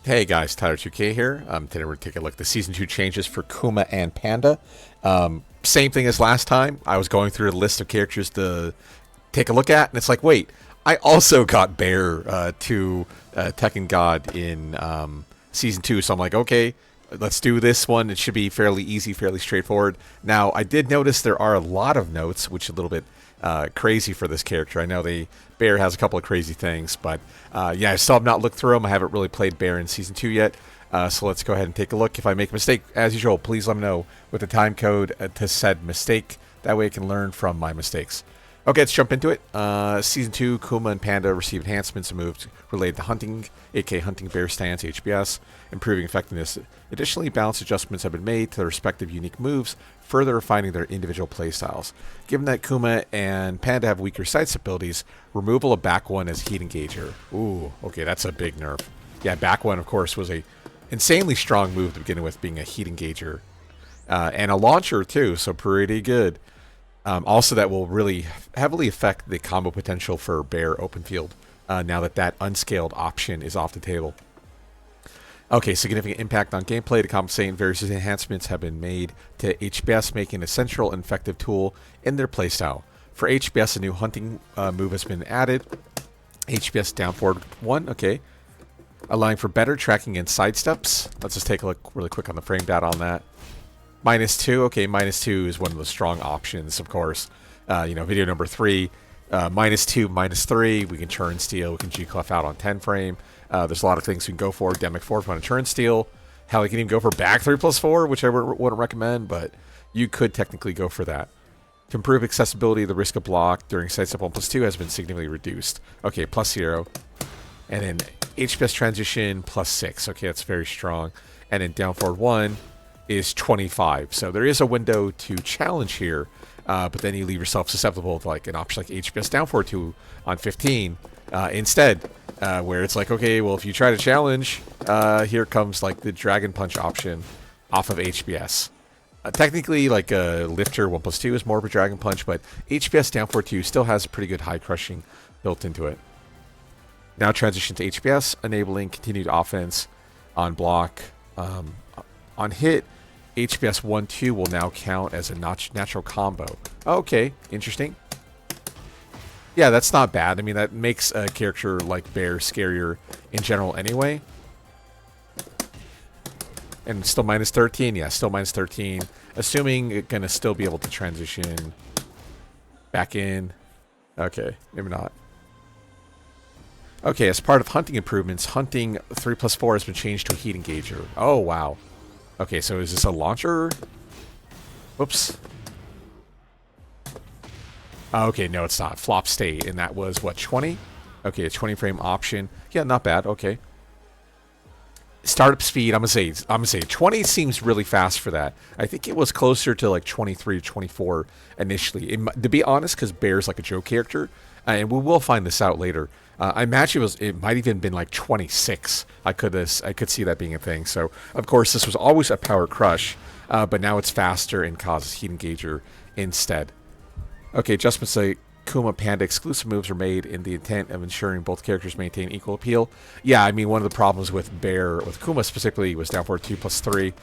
Hey guys, Tyler2K here. Today we're going to take a look at the Season 2 changes for Kuma and Panda. Same thing as last time. I was going through a list of characters to take a look at, and it's like, wait, I also got Bear to Tekken God in Season 2, so I'm like, okay, let's do this one. It should be fairly easy, fairly straightforward. Now, I did notice there are a lot of notes, which is a little bit crazy for this character. I know Bear has a couple of crazy things, but yeah, I still have not looked through them. I haven't really played Bear in Season 2 yet, so let's go ahead and take a look. If I make a mistake, as usual, please let me know with the time code to said mistake. That way I can learn from my mistakes. Okay, let's jump into it. Season 2, Kuma and Panda receive enhancements and moves related to hunting, aka hunting bear stance, HBS, improving effectiveness. Additionally, balance adjustments have been made to their respective unique moves, further refining their individual playstyles. Given that Kuma and Panda have weaker sight abilities, removal of back one as heat engager. Ooh, okay, that's a big nerf. Yeah, back one, of course, was a insanely strong move to begin with, being a heat engager. And a launcher, too, so pretty good. Also, that will really heavily affect the combo potential for Bear open field now that unscaled option is off the table. Okay, significant impact on gameplay to compensate, and various enhancements have been made to HBS, making a central and effective tool in their playstyle. For HBS, a new hunting move has been added. HBS down forward 1, okay. Allowing for better tracking and sidesteps. Let's just take a look really quick on the frame data on that. -2, okay, -2 is one of the strong options, of course. Video number 3, -2, -3, we can turn steel, we can G-clef out on 10 frame. There's a lot of things we can go for. Demic 4 if you want to turn steel. Hell, you can even go for back 3+4, which I wouldn't recommend, but you could technically go for that. To improve accessibility, the risk of block during sidestep 1+2 has been significantly reduced. Okay, +0. And then HPS transition +6. Okay, that's very strong. And then down forward 1 is 25. So there is a window to challenge here, but then you leave yourself susceptible to like an option like HPS down forward 2 on 15 instead, where it's like, okay, well, if you try to challenge, here comes like the Dragon Punch option off of HPS. Technically, like a lifter 1+2 is more of a Dragon Punch, but HPS down forward 2 still has pretty good high crushing built into it. Now transition to HPS, enabling continued offense on block. On hit, HPS 1-2 will now count as a natural combo. Okay, interesting. Yeah, that's not bad. I mean, that makes a character like Bear scarier in general anyway. And still -13? Yeah, still -13. Assuming it's going to still be able to transition back in. Okay, maybe not. Okay, as part of hunting improvements, hunting 3+4 has been changed to a heat engager. Oh, wow. Okay, so is this a launcher? Whoops. Okay, no, it's not. Flop state, and that was, what, 20? Okay, a 20 frame option. Yeah, not bad. Okay. Startup speed, I'm gonna say 20 seems really fast for that. I think it was closer to like 23 or 24 initially. To be honest, because Bear's like a joke character, and we will find this out later. I imagine it might even been like 26. I could see that being a thing. So of course this was always a power crush, but now it's faster and causes heat engager instead. Okay, adjustments like Kuma Panda exclusive moves are made in the intent of ensuring both characters maintain equal appeal. Yeah, I mean, one of the problems with Kuma specifically was down forward 2+3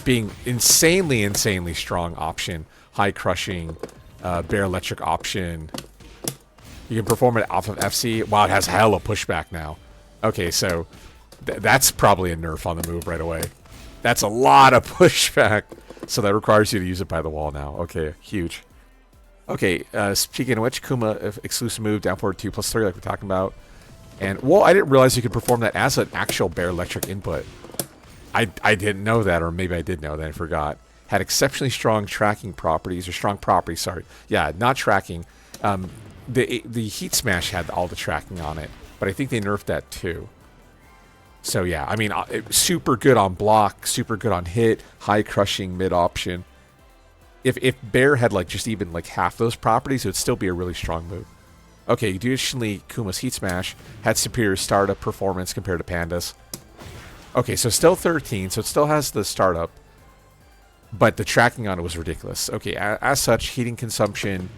being insanely strong option, high crushing, Bear electric option. You can perform it off of FC. Wow, it has hella pushback now. Okay, so that's probably a nerf on the move right away. That's a lot of pushback. So that requires you to use it by the wall now. Okay, huge. Okay, speaking of which, Kuma exclusive move down forward 2+3 like we're talking about. And, well, I didn't realize you could perform that as an actual Bear electric input. I didn't know that, or maybe I did know that, I forgot. Had exceptionally strong tracking properties, or strong properties, sorry. Yeah, not tracking. The Heat Smash had all the tracking on it, but I think they nerfed that too. So yeah, I mean, super good on block, super good on hit, high crushing mid option. If Bear had like just even like half those properties, it would still be a really strong move. Okay, additionally, Kuma's Heat Smash had superior startup performance compared to Panda's. Okay, so still 13, so it still has the startup, but the tracking on it was ridiculous. Okay, as such, heating consumption,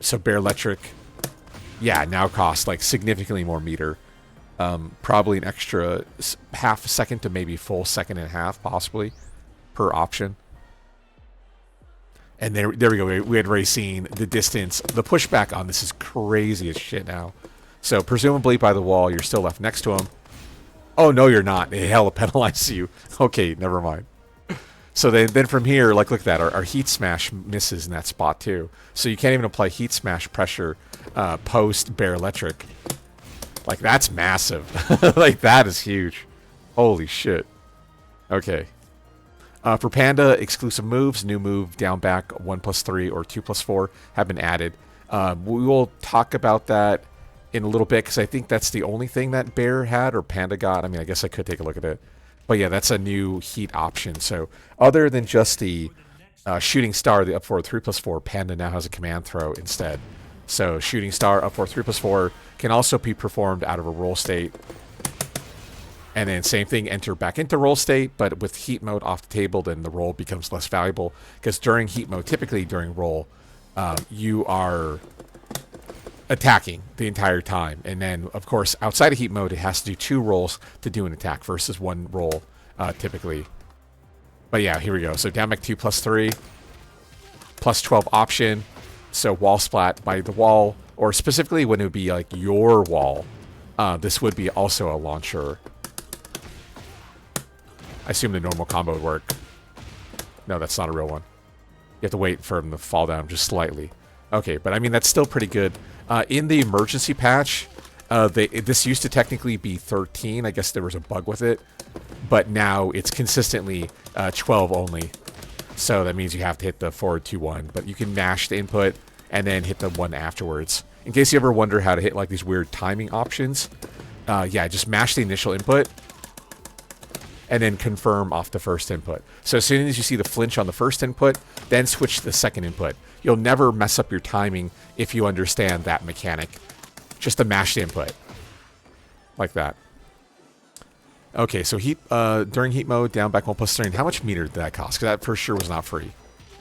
so Bear Electric, yeah, now costs like significantly more meter. Probably an extra half a second to maybe full second and a half, possibly, per option. And there we go. We had already seen the distance. The pushback on this is crazy as shit now. So presumably by the wall, you're still left next to him. Oh, no, you're not. It hella penalizes you. Okay, never mind. So then from here, like, look at that. Our heat smash misses in that spot, too. So you can't even apply heat smash pressure post bear electric. Like, that's massive. Like, that is huge. Holy shit. Okay. For Panda, exclusive moves, new move, down back, 1+3 or 2+4 have been added. We will talk about that in a little bit, because I think that's the only thing that Bear had or Panda got. I mean, I guess I could take a look at it. But yeah, that's a new heat option. So other than just the shooting star, the up forward 3+4, Panda now has a command throw instead. So shooting star, up forward 3+4 can also be performed out of a roll state. And then same thing, enter back into roll state, but with heat mode off the table, then the roll becomes less valuable. Because during heat mode, typically during roll, you are attacking the entire time. And then, of course, outside of heat mode, it has to do 2 rolls to do an attack versus 1 roll, typically. But yeah, here we go. So down back 2+3, +12 option. So wall splat by the wall, or specifically when it would be like your wall, this would be also a launcher. I assume the normal combo would work. No, that's not a real one. You have to wait for him to fall down just slightly. Okay, but I mean, that's still pretty good. In the emergency patch, this used to technically be 13. I guess there was a bug with it. But now it's consistently 12 only. So that means you have to hit the forward 2-1. But you can mash the input and then hit the 1 afterwards. In case you ever wonder how to hit like these weird timing options, yeah, just mash the initial input and then confirm off the first input. So as soon as you see the flinch on the first input, then switch to the second input. You'll never mess up your timing if you understand that mechanic. Just to mash the input. Like that. Okay, so heat during heat mode, down back 1+3. And how much meter did that cost? Because that for sure was not free.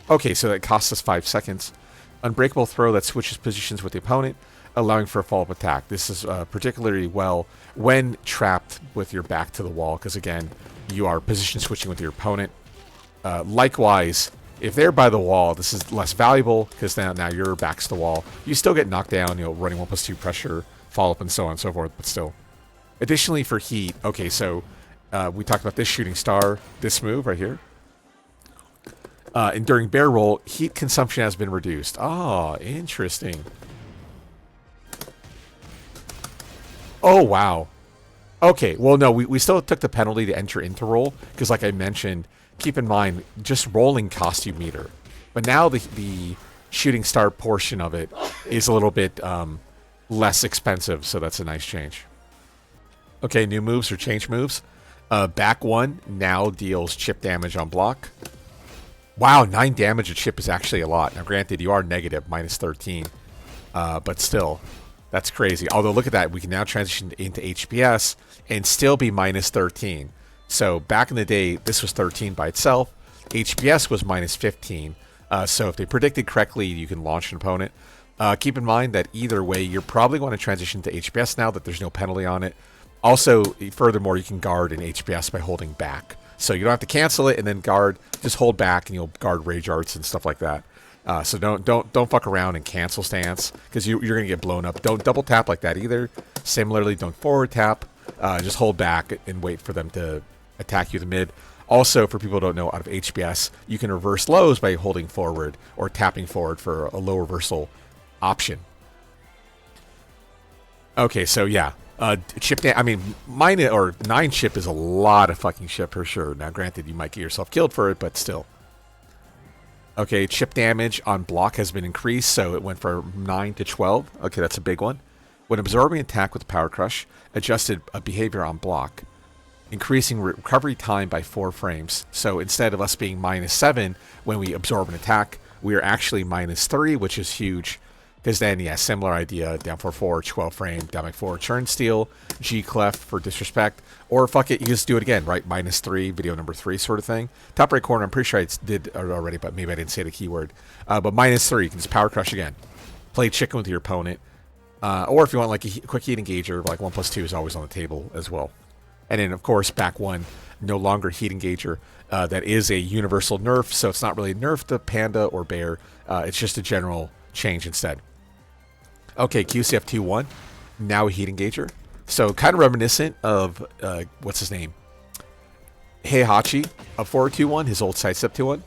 Okay, so that costs us 5 seconds. Unbreakable throw that switches positions with the opponent, allowing for a follow-up attack. This is particularly well when trapped with your back to the wall, because again, you are position switching with your opponent. Likewise, if they're by the wall, this is less valuable, because now your back's to the wall. You still get knocked down, running 1+2 pressure, follow-up, and so on and so forth, but still. Additionally, for heat, okay, so we talked about this shooting star, this move right here. And during bear roll, heat consumption has been reduced. Ah, interesting. Oh, wow. Okay, well, no, we still took the penalty to enter into roll, because like I mentioned, keep in mind, just rolling costs you meter. But now the shooting star portion of it is a little bit less expensive, so that's a nice change. Okay, new moves or change moves. Back 1 now deals chip damage on block. Wow, 9 damage a chip is actually a lot. Now, granted, you are negative, -13. But still, that's crazy. Although, look at that. We can now transition into HPS and still be -13. So, back in the day, this was 13 by itself. HPS was -15. So, if they predicted correctly, you can launch an opponent. Keep in mind that either way, you're probably going to transition to HPS now that there's no penalty on it. Also, furthermore, you can guard in HPS by holding back. So you don't have to cancel it and then guard. Just hold back and you'll guard rage arts and stuff like that. So don't fuck around and cancel stance, because you're gonna get blown up. Don't double tap like that either. Similarly, don't forward tap. Just hold back and wait for them to attack you in the mid. Also, for people who don't know, out of HPS, you can reverse lows by holding forward or tapping forward for a low reversal option. Okay, so yeah. Chip I mean, 9 chip is a lot of fucking chip for sure. Now, granted, you might get yourself killed for it, but still. Okay, chip damage on block has been increased, so it went from 9 to 12. Okay, that's a big one. When absorbing attack with Power Crush, adjusted behavior on block, increasing recovery time by 4 frames. So instead of us being -7 when we absorb an attack, we are actually -3, which is huge. Because then, yeah, similar idea, down 4-4, 12 frame, down back 4, turn steal, G clef for disrespect, or fuck it, you just do it again, right? -3, video number 3 sort of thing. Top right corner, I'm pretty sure I did already, but maybe I didn't say the keyword. But -3, you can just Power Crush again. Play chicken with your opponent. Or if you want like a quick heat engager, like 1+2 is always on the table as well. And then, of course, back 1, no longer heat engager. That is a universal nerf, so it's not really a nerf to Panda or Bear. It's just a general change instead. Okay, QCF 2-1, now a heat engager. So kind of reminiscent of, what's his name? Heihachi of 4-2-1, his old sidestep 2-1.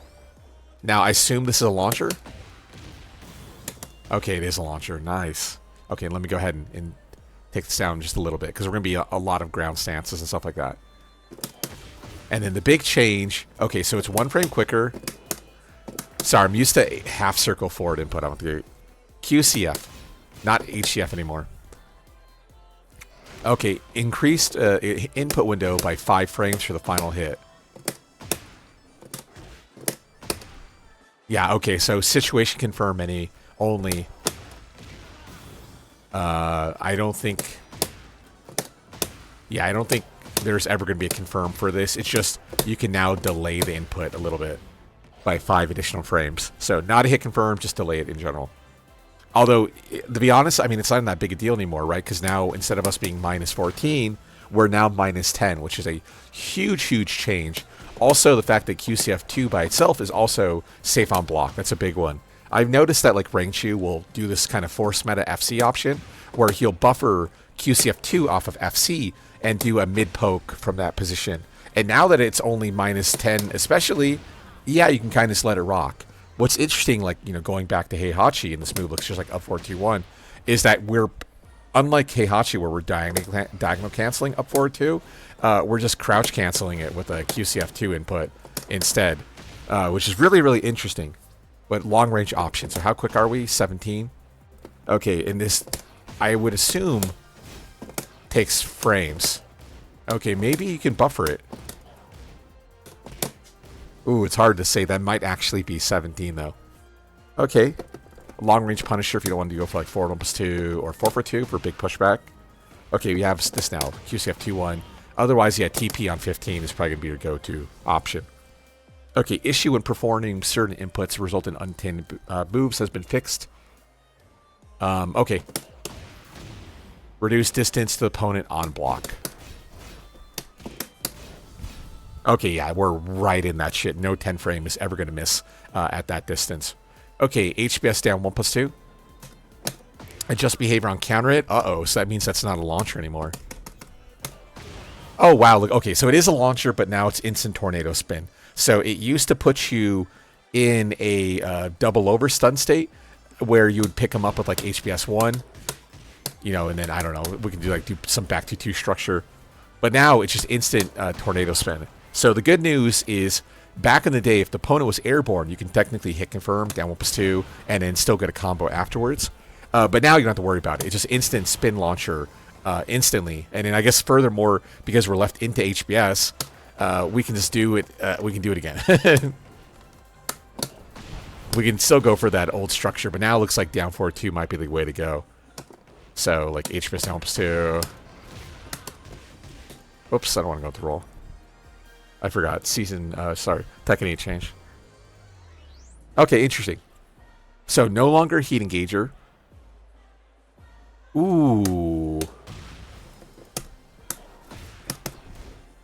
Now, I assume this is a launcher. Okay, it is a launcher. Nice. Okay, let me go ahead and take this down just a little bit, because we're going to be a lot of ground stances and stuff like that. And then the big change, okay, so it's 1 frame quicker. Sorry, I'm used to half circle forward input. I want the QCF, not HCF anymore. Okay, increased input window by 5 frames for the final hit. Yeah, okay, so situation confirm any only. I don't think there's ever going to be a confirm for this. It's just you can now delay the input a little bit by 5 additional frames. So not a hit confirm, just delay it in general. Although, to be honest, I mean, it's not that big a deal anymore, right? Because now, instead of us being -14, we're now -10, which is a huge, huge change. Also, the fact that QCF2 by itself is also safe on block. That's a big one. I've noticed that, like, Rangchu will do this kind of force meta FC option, where he'll buffer QCF2 off of FC and do a mid-poke from that position. And now that it's only -10 especially, yeah, you can kind of just let it rock. What's interesting, like, you know, going back to Heihachi, and this move looks just like up 4-2-1, is that we're, unlike Heihachi, where we're diagonal canceling up 4-2, we're just crouch canceling it with a QCF2 input instead, which is really, really interesting. But long range option. So how quick are we? 17. Okay, and this, I would assume, takes frames. Okay, maybe you can buffer it. Ooh, it's hard to say. That might actually be 17, though. Okay. Long-range Punisher if you don't want to go for, like, 4-1+2 or 4-for-2 for big pushback. Okay, we have this now. QCF 2-1. Otherwise, yeah, TP on 15 is probably going to be your go-to option. Okay, issue when performing certain inputs result in unintended moves has been fixed. Okay. Reduce distance to the opponent on block. Okay, yeah, we're right in that shit. No 10 frame is ever going to miss at that distance. Okay, HBS down 1+2. Adjust behavior on counter hit. Uh-oh, so that means that's not a launcher anymore. Oh, wow. Look, okay, so it is a launcher, but now it's instant tornado spin. So it used to put you in a double over stun state where you would pick them up with, like, HBS 1. You know, and then, I don't know, we can do some back to 2 structure. But now it's just instant tornado spin. So the good news is, back in the day, if the opponent was airborne, you can technically hit confirm, down 1+2, and then still get a combo afterwards. But now you don't have to worry about it. It's just instant spin launcher instantly. And then I guess furthermore, because we're left into HBS, we can just do it. We can do it again. We can still go for that old structure, but now it looks like down 4-2 might be the way to go. So, like, HBS down 1+2. Oops, I don't want to go with the roll. I forgot. Sorry. Tekken 8 change. Okay, interesting. So, no longer heat engager. Ooh.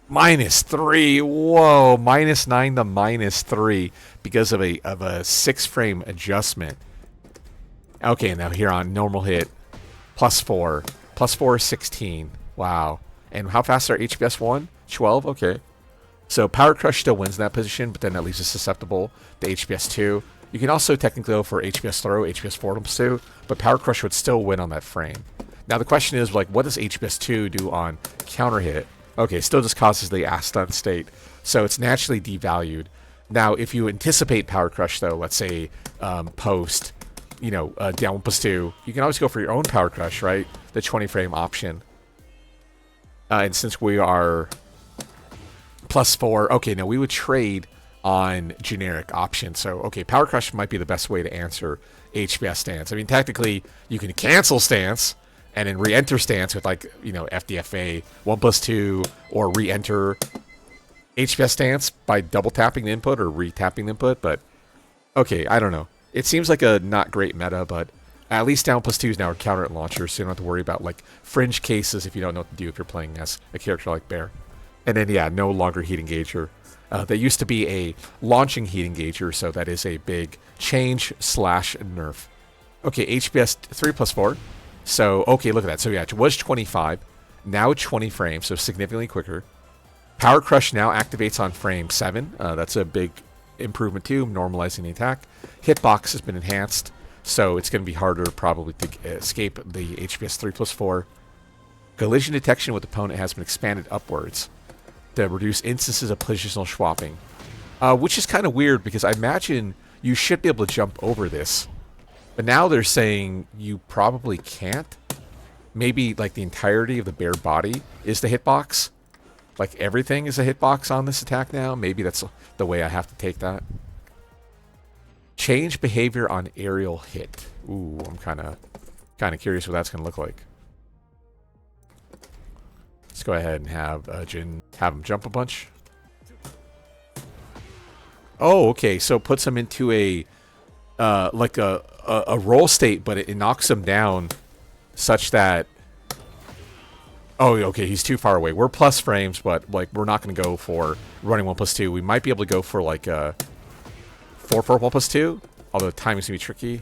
-3. Whoa. -9 to -3 because of a 6 frame adjustment. Okay, now here on normal hit. +4. +4 is 16. Wow. And how fast are HBS 1? 12? Okay. So Power Crush still wins in that position, but then that leaves us susceptible to HBS 2. You can also technically go for HBS Throw, HBS 4-2, but Power Crush would still win on that frame. Now the question is, like, what does HBS 2 do on counter hit? Okay, it still just causes the ass stun state, so it's naturally devalued. Now, if you anticipate Power Crush, though, let's say post, you know, down 1+2, you can always go for your own Power Crush, right? The 20 frame option. And since we are +4, okay, now we would trade on generic options. So, okay, Power Crush might be the best way to answer HBS stance. I mean, technically, you can cancel stance and then re-enter stance with, like, you know, FDFA 1+2 or re-enter HBS stance by double tapping the input or re-tapping the input. But, okay, I don't know. It seems like a not great meta, but At least down +2 is now a counter at launcher, so you don't have to worry about like fringe cases if you don't know what to do if you're playing as a character like Bear. And then yeah, no longer heat engager. That used to be a launching heat engager, so that is a big change / nerf. Okay, HPS 3+4. So okay, look at that. So yeah, it was 25, now 20 frames, so significantly quicker. Power Crush now activates on frame 7. That's a big improvement too, normalizing the attack. Hitbox has been enhanced, so it's going to be harder probably to escape the HPS 3+4. Collision detection with opponent has been expanded upwards to reduce instances of positional swapping, which is kind of weird because I imagine you should be able to jump over this, but now they're saying you probably can't. Maybe like the entirety of the Bear body is the hitbox. Like everything is a hitbox on this attack now. Maybe that's the way I have to take that. Change behavior on aerial hit. Ooh, I'm kind of curious what that's going to look like. Let's go ahead and have Jin have him jump a bunch. Oh, okay. So it puts him into a like a roll state, but it knocks him down such that. Oh, okay. He's too far away. We're plus frames, but like we're not going to go for running 1+2. We might be able to go for like 4 for 1+2, although the timing's gonna be tricky.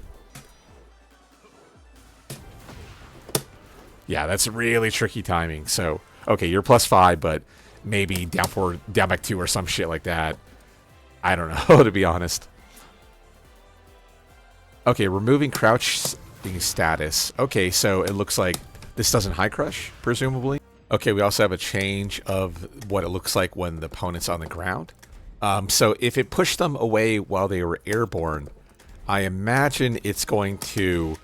Yeah, that's really tricky timing. So. Okay, you're +5, but maybe down 4, down back 2 or some shit like that. I don't know, to be honest. Okay, removing crouching status. Okay, so it looks like this doesn't high crush, presumably. Okay, we also have a change of what it looks like when the opponent's on the ground. So if it pushed them away while they were airborne, I imagine it's going to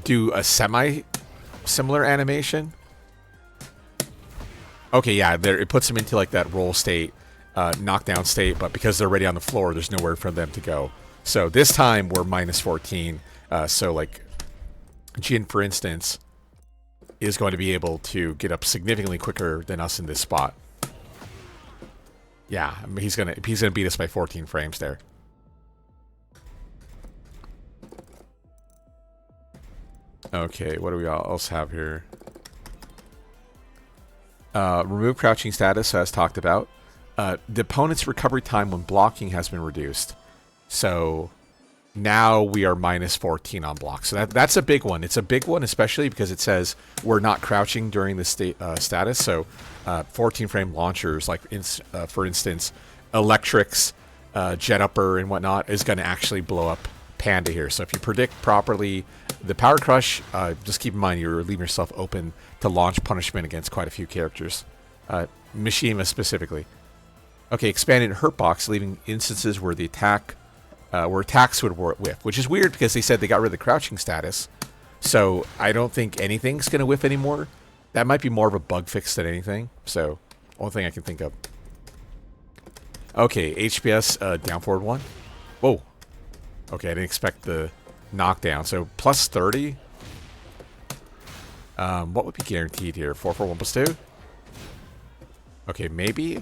do a semi-similar animation. Okay, yeah, it puts them into like that roll state, knockdown state, but because they're already on the floor, there's nowhere for them to go. So this time we're -14. So like Jin, for instance, is going to be able to get up significantly quicker than us in this spot. Yeah, I mean, he's gonna beat us by 14 frames there. Okay, what do we else have here? Remove crouching status, as talked about. The opponent's recovery time when blocking has been reduced. So now we are -14 on block. So that's a big one. It's a big one, especially because it says we're not crouching during the status. So 14 frame launchers, like for instance, Electrics, Jet Upper, and whatnot, is going to actually blow up Panda here. So if you predict properly the Power Crush, just keep in mind you're leaving yourself open to launch punishment against quite a few characters. Mishima specifically. Okay, expanded hurt box, leaving instances where the where attacks would whiff, which is weird because they said they got rid of the crouching status. So I don't think anything's going to whiff anymore. That might be more of a bug fix than anything. So only thing I can think of. Okay, HPS down forward 1. Whoa. Okay, I didn't expect the knockdown. So +30. What would be guaranteed here? 4 for 1+2? Okay, maybe.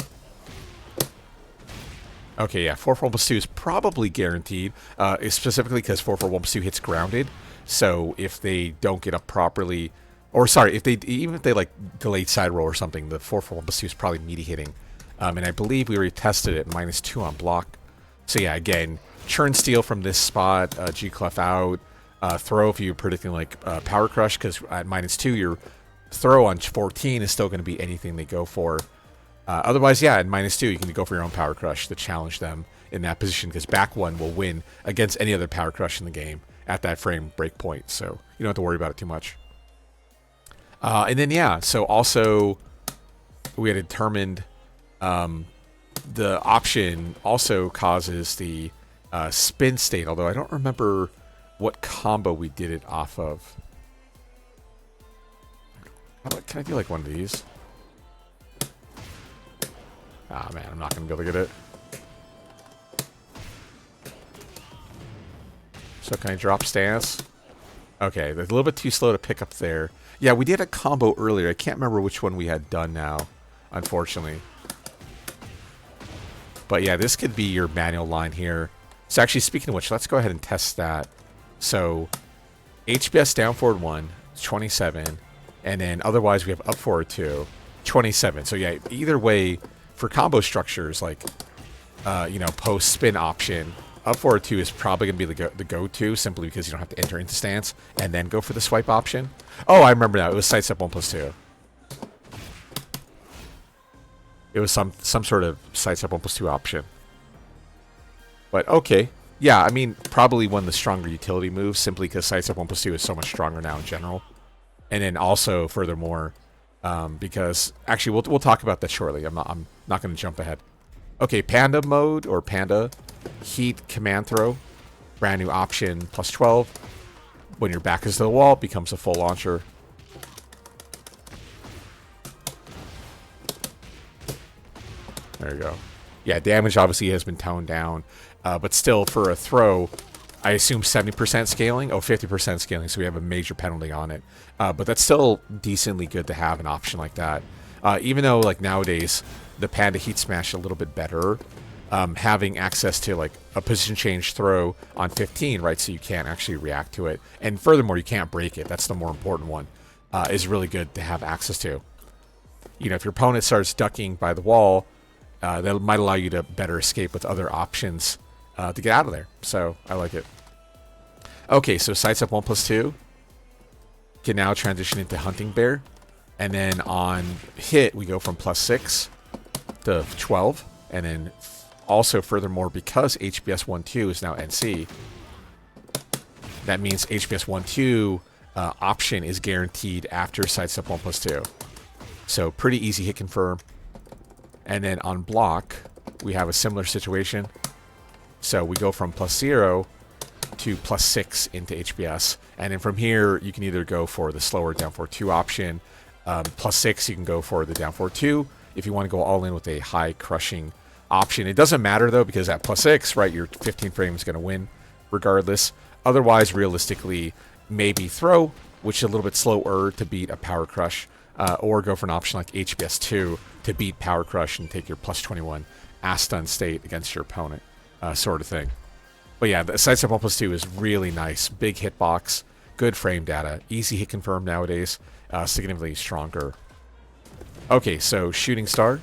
Okay, yeah, 4 for 1+2 is probably guaranteed. Specifically because 4 for 1+2 hits grounded. So if they don't get up properly, or sorry, even if they like delayed side roll or something, the 4 for 1+2 is probably meaty hitting. And I believe we already tested it -2 on block. So yeah, again, churn steal from this spot, G clef out, throw if you're predicting like Power Crush, because at -2 your throw on 14 is still going to be anything they go for. Otherwise, yeah, at -2 you can go for your own Power Crush to challenge them in that position, because back 1 will win against any other Power Crush in the game at that frame break point, so you don't have to worry about it too much. And then yeah, so also we had determined the option also causes the spin state, although I don't remember what combo we did it off of. Can I do like one of these? Ah, man, I'm not going to be able to get it. So can I drop stance? Okay, they're a little bit too slow to pick up there. Yeah, we did a combo earlier. I can't remember which one we had done now, unfortunately. But yeah, this could be your manual line here. So actually, speaking of which, let's go ahead and test that. So HBS down forward 1, 27. And then otherwise we have up forward 2, 27. So yeah, either way, for combo structures, like, post spin option, up forward 2 is probably going to be the go-to, simply because you don't have to enter into stance and then go for the swipe option. Oh, I remember now. It was sidestep 1+2. It was some sort of sidestep 1+2 option. But okay. Yeah, I mean, probably one of the stronger utility moves, simply because sidestep 1+2 is so much stronger now in general. And then also, furthermore, because actually we'll talk about that shortly. I'm not going to jump ahead. Okay, Panda mode, or Panda Heat Command Throw, brand new option, +12. When your back is to the wall, it becomes a full launcher. There you go. Yeah, damage obviously has been toned down, but still for a throw, I assume 70% scaling. Oh, 50% scaling, so we have a major penalty on it. But that's still decently good to have an option like that. Even though, like, nowadays, the Panda Heat Smash a little bit better, having access to, like, a position change throw on 15, right, so you can't actually react to it. And furthermore, you can't break it. That's the more important one, is really good to have access to. You know, if your opponent starts ducking by the wall, that might allow you to better escape with other options to get out of there. So I like it. Okay, so sidestep 1+2 can now transition into Hunting Bear. And then on hit, we go from +6 to 12. And then also, furthermore, because HBS 1-2 is now NC, that means HBS 1-2 option is guaranteed after sidestep 1+2. So pretty easy hit confirm. And then on block, we have a similar situation. So we go from +0 to +6 into HBS. And then from here, you can either go for the slower down forward 2 option. +6, you can go for the down forward 2 if you want to go all in with a high crushing option. It doesn't matter, though, because at +6, right, your 15 frame is going to win regardless. Otherwise, realistically, maybe throw, which is a little bit slower to beat a power crush. Or go for an option like HBS 2 to beat Power Crush and take your +21 ass stun state against your opponent, sort of thing. But yeah, the sidestep 1+2 is really nice. Big hitbox, good frame data, easy hit confirm nowadays, significantly stronger. Okay, so Shooting Star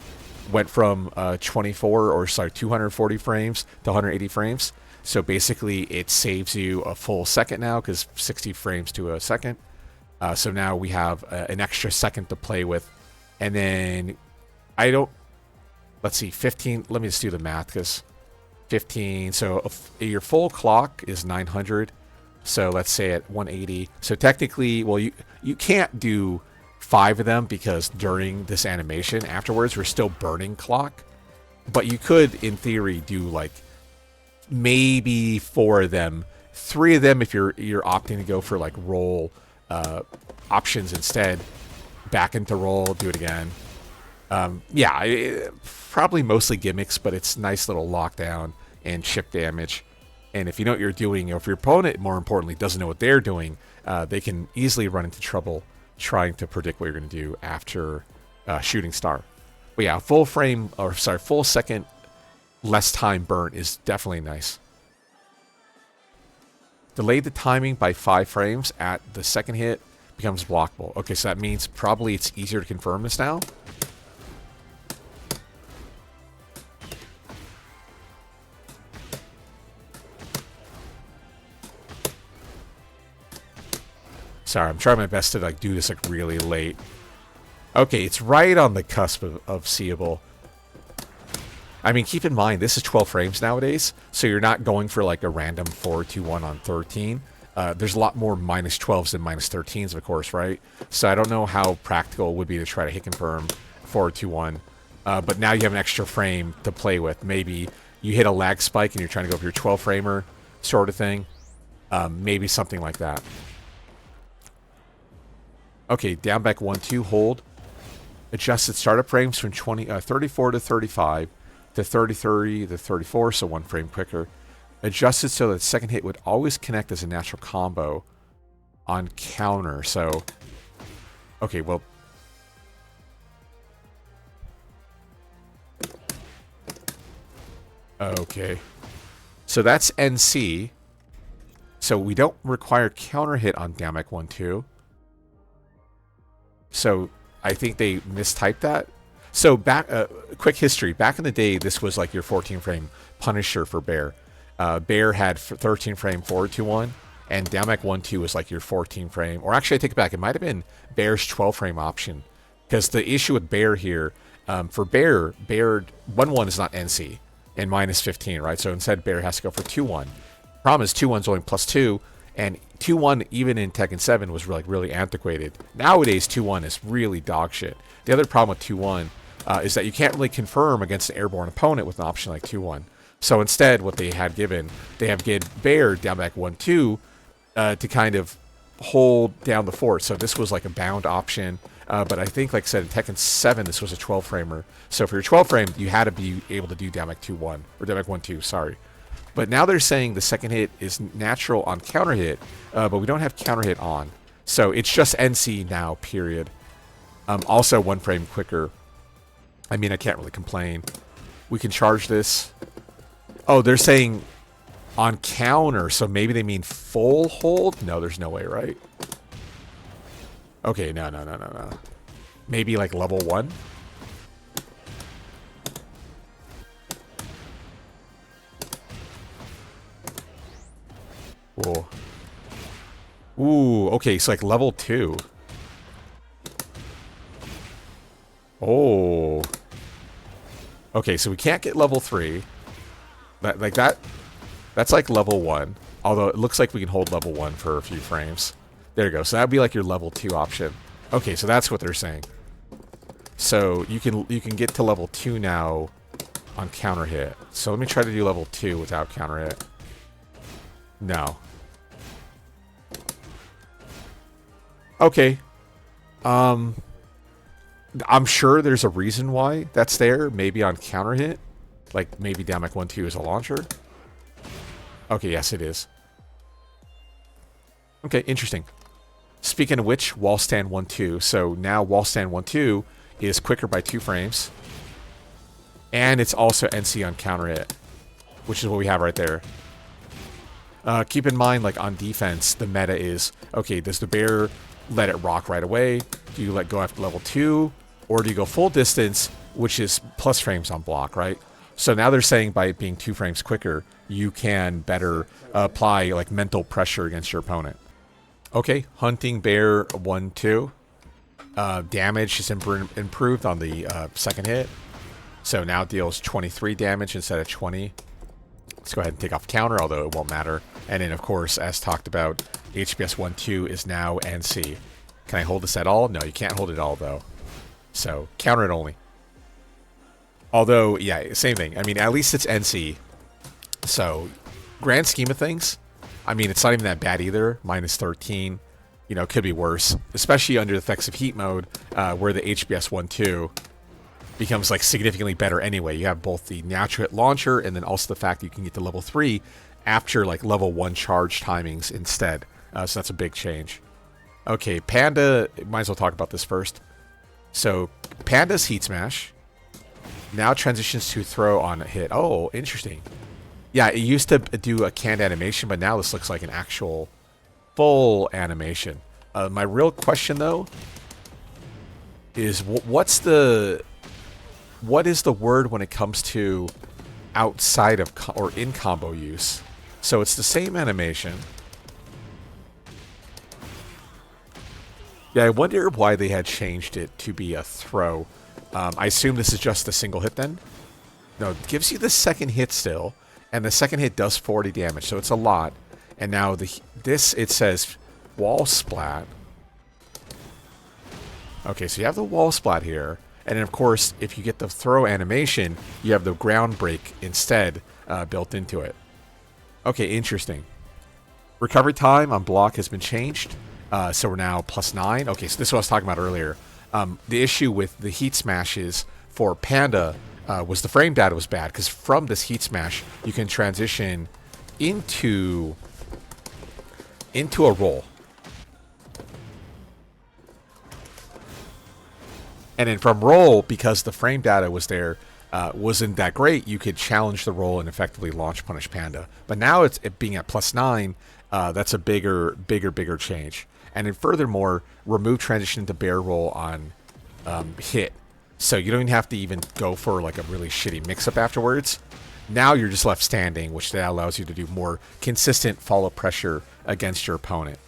went from 240 frames to 180 frames. So basically, it saves you a full second now, because 60 frames to a second. So now we have an extra second to play with. And then let's see, 15, let me just do the math, because 15, so your full clock is 900. So let's say at 180. So technically, well, you can't do 5 of them, because during this animation afterwards, we're still burning clock. But you could, in theory, do like maybe 4 of them. 3 of them if you're opting to go for like roll options instead. Back into roll, do it again. Probably mostly gimmicks, but it's nice little lockdown and chip damage. And if you know what you're doing, or if your opponent, more importantly, doesn't know what they're doing, they can easily run into trouble trying to predict what you're going to do after Shooting Star. But yeah, full second less time burn is definitely nice. Delayed the timing by 5 frames at the second hit, becomes blockable. Okay, so that means probably it's easier to confirm this now. Sorry, I'm trying my best to like do this like really late. Okay, it's right on the cusp of seeable. I mean, keep in mind, this is 12 frames nowadays, so you're not going for like a random 4-2-1 on 13. There's a lot more -12s than -13s, of course, right? So I don't know how practical it would be to try to hit confirm 4-2-1. But now you have an extra frame to play with. Maybe you hit a lag spike and you're trying to go for your 12-framer sort of thing. Maybe something like that. Okay, down back 1-2, hold. Adjusted startup frames from 34 to 35 to 30 to 34, so 1 frame quicker. Adjusted so that the second hit would always connect as a natural combo on counter. So, okay, well. Okay. So that's NC. So we don't require counter hit on Damek 1-2. So I think they mistyped that. So back, quick history. Back in the day, this was like your 14 frame Punisher for Bear. Bear had 13 frame forward 2-1, and Damek 1-2 was like your 14 frame. Or actually, I take it back. It might have been Bear's 12 frame option. Because the issue with Bear here, for Bear 1-1 is not NC and minus 15, right? So instead, Bear has to go for 2-1. Problem is 2-1's only +2, and 2-1 even in Tekken 7 was really antiquated. Nowadays 2-1 is really dog shit. The other problem with 2-1 is that you can't really confirm against an airborne opponent with an option like 2-1. So instead, what they have given Bear down back 1-2 to kind of hold down the fort. So this was like a bound option. But I think, like I said, in Tekken 7, this was a 12 framer. So for your 12 frame, you had to be able to do Damek 2-1 or Damek 1-2. Sorry. But now they're saying the second hit is natural on counter hit, but we don't have counter hit on. So it's just NC now, period. Also 1 frame quicker. I mean, I can't really complain. We can charge this. Oh, they're saying on counter, so maybe they mean full hold? No, there's no way, right? Okay, no. Maybe like level 1? Whoa. Ooh, okay, so like level 2. Oh. Okay, so we can't get level 3. That's like level 1. Although it looks like we can hold level 1 for a few frames. There you go. So that would be like your level 2 option. Okay, so that's what they're saying. So you can get to level 2 now on counter hit. So let me try to do level 2 without counter hit. No. Okay. I'm sure there's a reason why that's there. Maybe on counter hit. Like maybe Damek 1-2 is a launcher. Okay, yes it is. Okay, interesting. Speaking of which, wall stand 1-2. So now wall stand 1-2 is quicker by 2 frames. And it's also NC on counter hit, which is what we have right there. Keep in mind, like on defense, the meta is, okay, does the Bear let it rock right away? Do you let go after level 2? Or do you go full distance, which is plus frames on block, right? So now they're saying by it being 2 frames quicker, you can better apply like mental pressure against your opponent. Okay, Hunting Bear 1-2. Damage is improved on the second hit. So now it deals 23 damage instead of 20. Let's go ahead and take off counter, although it won't matter. And then, of course, as talked about, HPS 1-2 is now NC. Can I hold this at all? No, you can't hold it all, though. So, counter it only. Although, yeah, same thing. I mean, at least it's NC. So, grand scheme of things, I mean, it's not even that bad either. Minus 13. You know, it could be worse. Especially under the effects of heat mode, where the HPS 1-2 becomes like significantly better anyway. You have both the natural hit launcher and then also the fact that you can get to level 3 after like level 1 charge timings instead. So that's a big change. Okay, Panda, might as well talk about this first. So Panda's Heat Smash now transitions to throw on a hit. Oh, interesting. Yeah, it used to do a canned animation, but now this looks like an actual full animation. My real question though is what is the word when it comes to outside of or in combo use? So it's the same animation. Yeah, I wonder why they had changed it to be a throw. I assume this is just a single hit then? No, it gives you the second hit still, and the second hit does 40 damage, so it's a lot. And now it says wall splat. Okay, so you have the wall splat here. And then, of course, if you get the throw animation, you have the ground break instead built into it. Okay, interesting. Recovery time on block has been changed. So we're now +9. Okay, so this is what I was talking about earlier. The issue with the heat smashes for Panda was the frame data was bad. Because from this heat smash, you can transition into a roll. And then from roll, because the frame data was there, wasn't that great, you could challenge the roll and effectively launch punish Panda. But now it being at +9, that's a bigger change. And then furthermore, remove transition to bear roll on hit. So you don't even have to even go for like a really shitty mix-up afterwards. Now you're just left standing, which that allows you to do more consistent follow pressure against your opponent.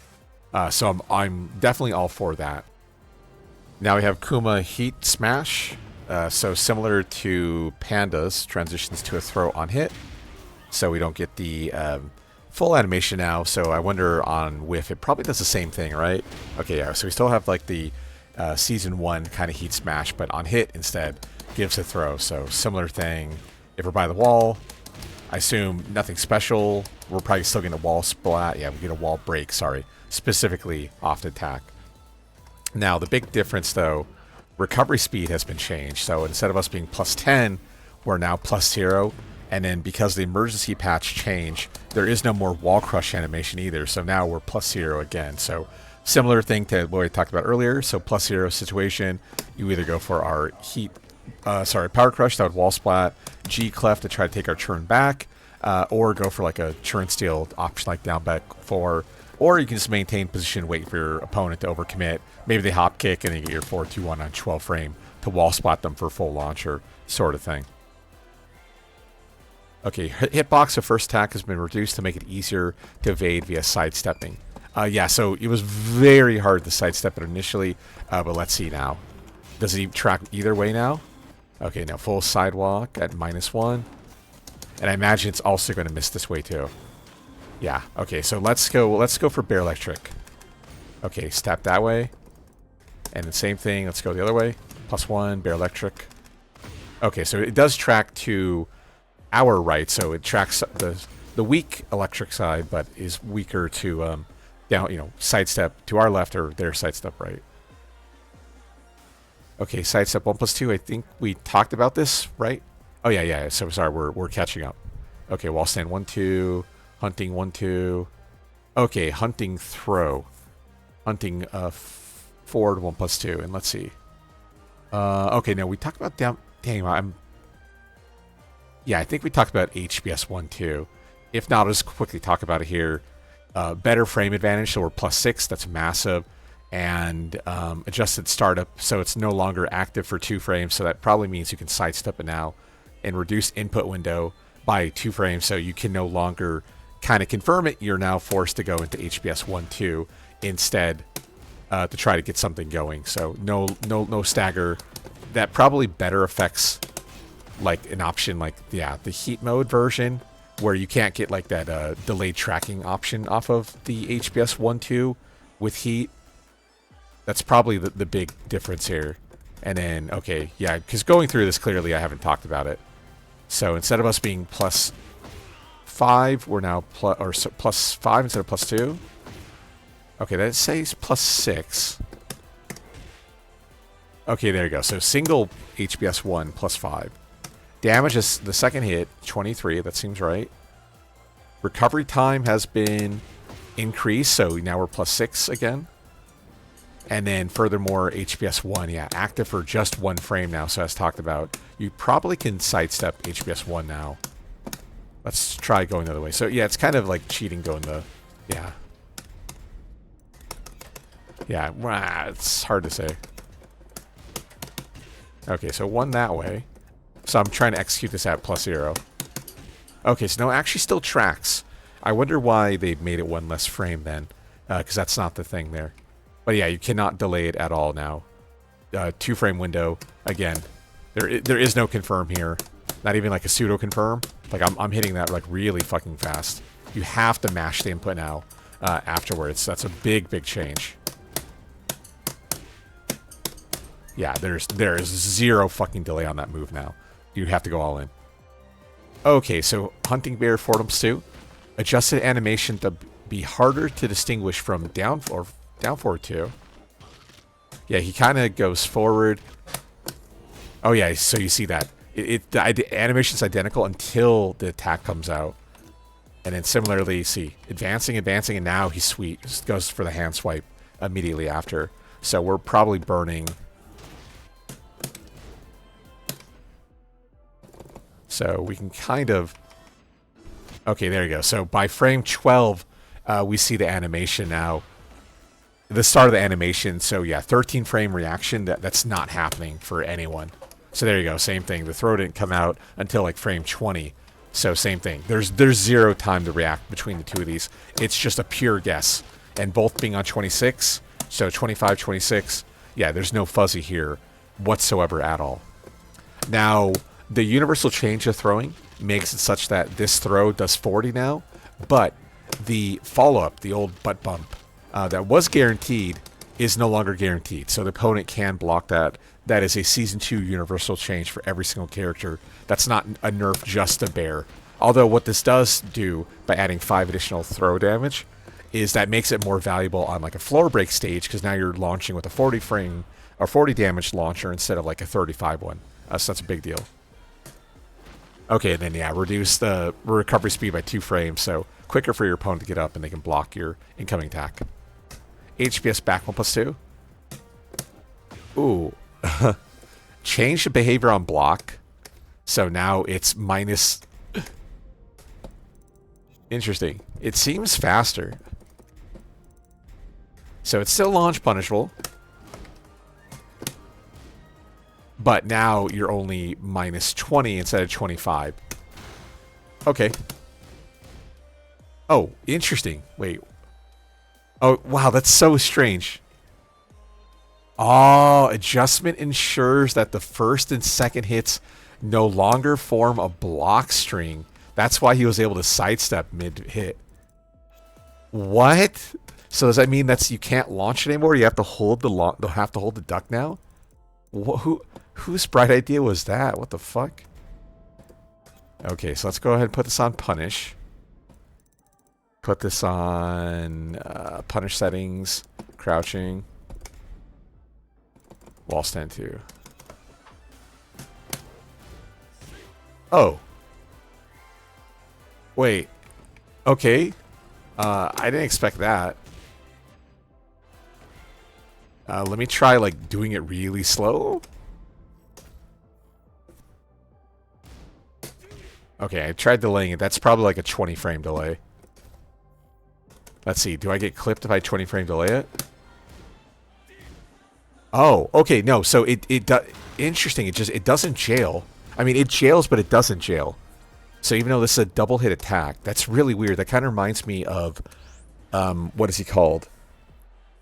So I'm definitely all for that. Now we have Kuma Heat Smash. So similar to Panda's, transitions to a throw on hit. So we don't get the full animation now. So I wonder on whiff, it probably does the same thing, right? Okay, yeah. So we still have like the Season 1 kind of Heat Smash, but on hit instead gives a throw. So similar thing. If we're by the wall, I assume nothing special. We're probably still getting a wall splat. Yeah, we get a wall break, sorry. Specifically off the attack. Now, the big difference, though, recovery speed has been changed. So instead of us being +10, we're now +0. And then because the emergency patch changed, there is no more wall crush animation either. So now we're +0 again. So similar thing to what we talked about earlier. So +0 situation, you either go for our power crush, that would wall splat, G clef to try to take our turn back, or go for like a turn steal option like down back 4. Or you can just maintain position, wait for your opponent to overcommit. Maybe they hop kick and then you get your 4-2-1 on 12 frame to wall spot them for full launcher sort of thing. Okay, hitbox of first attack has been reduced to make it easier to evade via sidestepping. Yeah, so it was very hard to sidestep it initially, but let's see now. Does it track either way now? Okay, now full sidewalk at -1. And I imagine it's also going to miss this way too. Yeah, okay, so let's go for bear electric. Okay, step that way. And the same thing, let's go the other way. +1, bear electric. Okay, so it does track to our right, so it tracks the weak electric side, but is weaker to down, sidestep to our left or their sidestep right. Okay, sidestep 1+2. I think we talked about this, right? Oh yeah. So sorry, we're catching up. Okay, wall stand 1-2, hunting 1-2. Okay, hunting throw, hunting forward 1+2, and let's see. Okay, no, we talked about down. Dang, yeah, I think we talked about HBS 1-2. If not, I'll just quickly talk about it here. Better frame advantage, so we're +6. That's massive. And adjusted startup, so it's no longer active for 2 frames, so that probably means you can sidestep it now, and reduce input window by 2 frames, so you can no longer kind of confirm it. You're now forced to go into HBS 1-2 instead to try to get something going. So no stagger. That probably better affects like an option like the heat mode version, where you can't get like that delayed tracking option off of the HBS 1-2 with heat. That's probably the big difference here. And then, okay, yeah, because going through this clearly I haven't talked about it. So instead of us being +5, we're now +5 instead of +2. Okay, that says +6. Okay, there you go. So single HBS 1 +5. Damage is the second hit, 23. That seems right. Recovery time has been increased, so now we're +6 again. And then furthermore, HBS 1, yeah, active for just 1 frame now. So as talked about, you probably can sidestep HBS 1 now. Let's try going the other way. So yeah, it's kind of like cheating going the, yeah. Yeah, it's hard to say. Okay, so 1 that way. So I'm trying to execute this at +0. Okay, so no, it actually still tracks. I wonder why they made it 1 less frame then, because that's not the thing there. But yeah, you cannot delay it at all now. 2 frame window, again, there is no confirm here. Not even like a pseudo confirm. Like I'm hitting that like really fucking fast. You have to mash the input now afterwards. That's a big change. Yeah, there is 0 fucking delay on that move now. You have to go all in. Okay, so hunting bear Fordham Stew. Adjusted animation to be harder to distinguish from down forward 2. Yeah, he kind of goes forward. Oh yeah, so you see that. The animation's identical until the attack comes out. And then similarly, see, advancing, and now he's sweet. Just goes for the hand swipe immediately after. So we're probably burning. So we can kind of... Okay, there you go. So by frame 12, we see the animation now. The start of the animation. So yeah, 13 frame reaction. That's not happening for anyone. So there you go. Same thing. The throw didn't come out until like frame 20. So same thing. There's zero time to react between the two of these. It's just a pure guess. And both being on 26. So 25, 26. Yeah, there's no fuzzy here whatsoever at all. Now, the universal change of throwing makes it such that this throw does 40 now, but the follow-up, the old butt bump, that was guaranteed is no longer guaranteed. So the opponent can block that. That is a Season 2 universal change for every single character. That's not a nerf just to bear. Although what this does do by adding 5 additional throw damage is that makes it more valuable on like a floor break stage, because now you're launching with a 40 frame or 40 damage launcher instead of like a 35 one. So that's a big deal. Okay, and then yeah, reduce the recovery speed by 2 frames, so quicker for your opponent to get up and they can block your incoming attack. HPS back 1+2. Ooh. Change the behavior on block. So now it's minus... Interesting. It seems faster. So it's still launch punishable. But now you're only minus 20 instead of 25. Okay. Oh, interesting. Wait. Oh, wow, that's so strange. Oh, adjustment ensures that the first and second hits no longer form a block string. That's why he was able to sidestep mid-hit. What? So does that mean you can't launch it anymore? You have to hold the duck now? Whose bright idea was that? What the fuck? Okay, so let's go ahead and put this on punish. Put this on punish settings, crouching, wall stand 2. Oh. Wait. Okay. I didn't expect that. Let me try like doing it really slow. Okay, I tried delaying it. That's probably like a 20 frame delay. Let's see. Do I get clipped if I 20 frame delay it? Oh, okay. No, so it does. Interesting. It doesn't jail. I mean, it jails, but it doesn't jail. So even though this is a double hit attack, that's really weird. That kind of reminds me of what is he called?